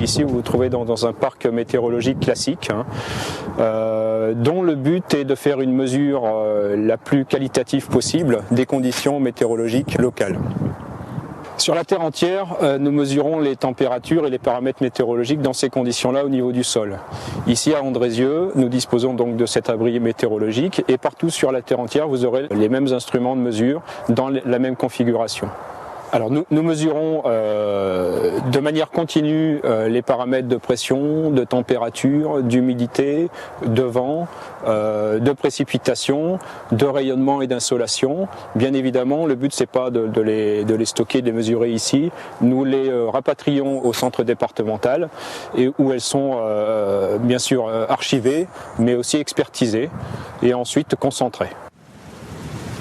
Ici, vous vous trouvez dans un parc météorologique classique, dont le but est de faire une mesure la plus qualitative possible des conditions météorologiques locales. Sur la Terre entière, nous mesurons les températures et les paramètres météorologiques dans ces conditions-là au niveau du sol. Ici à Andrézieux, nous disposons donc de cet abri météorologique et partout sur la Terre entière, vous aurez les mêmes instruments de mesure dans la même configuration. Alors nous mesurons de manière continue les paramètres de pression, de température, d'humidité, de vent, de précipitation, de rayonnement et d'insolation. Bien évidemment, le but c'est pas de les stocker, de les mesurer ici. Nous les rapatrions au centre départemental et où elles sont bien sûr archivées, mais aussi expertisées et ensuite concentrées.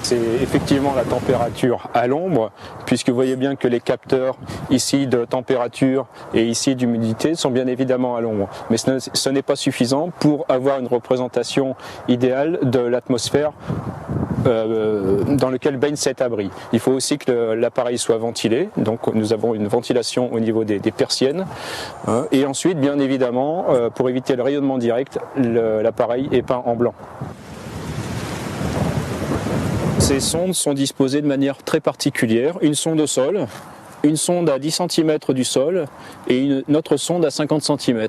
C'est effectivement la température à l'ombre, puisque vous voyez bien que les capteurs ici de température et ici d'humidité sont bien évidemment à l'ombre. Mais ce n'est pas suffisant pour avoir une représentation idéale de l'atmosphère dans lequel baigne cet abri. Il faut aussi que l'appareil soit ventilé, donc nous avons une ventilation au niveau des persiennes. Et ensuite, bien évidemment, pour éviter le rayonnement direct, l'appareil est peint en blanc. Ces sondes sont disposées de manière très particulière. Une sonde au sol, une sonde à 10 cm du sol et une autre sonde à 50 cm.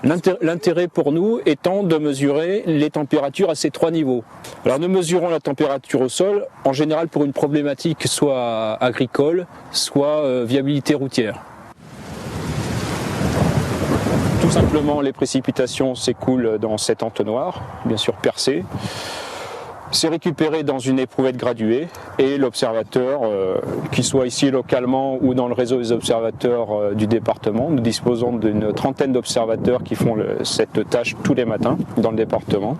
L'intérêt pour nous étant de mesurer les températures à ces trois niveaux. Alors nous mesurons la température au sol en général pour une problématique soit agricole, soit viabilité routière. Tout simplement, les précipitations s'écoulent dans cet entonnoir, bien sûr percé. C'est récupéré dans une éprouvette graduée et l'observateur, qu'il soit ici localement ou dans le réseau des observateurs du département, nous disposons d'une trentaine d'observateurs qui font cette tâche tous les matins dans le département,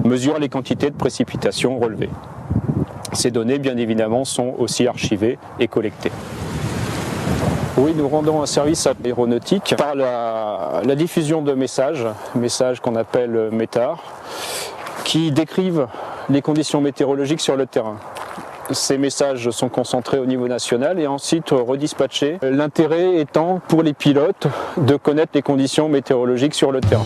mesure les quantités de précipitations relevées. Ces données, bien évidemment, sont aussi archivées et collectées. Oui, nous rendons un service à l'aéronautique par la diffusion de messages qu'on appelle METAR, qui décrivent les conditions météorologiques sur le terrain. Ces messages sont concentrés au niveau national et ensuite redispatchés. L'intérêt étant pour les pilotes de connaître les conditions météorologiques sur le terrain.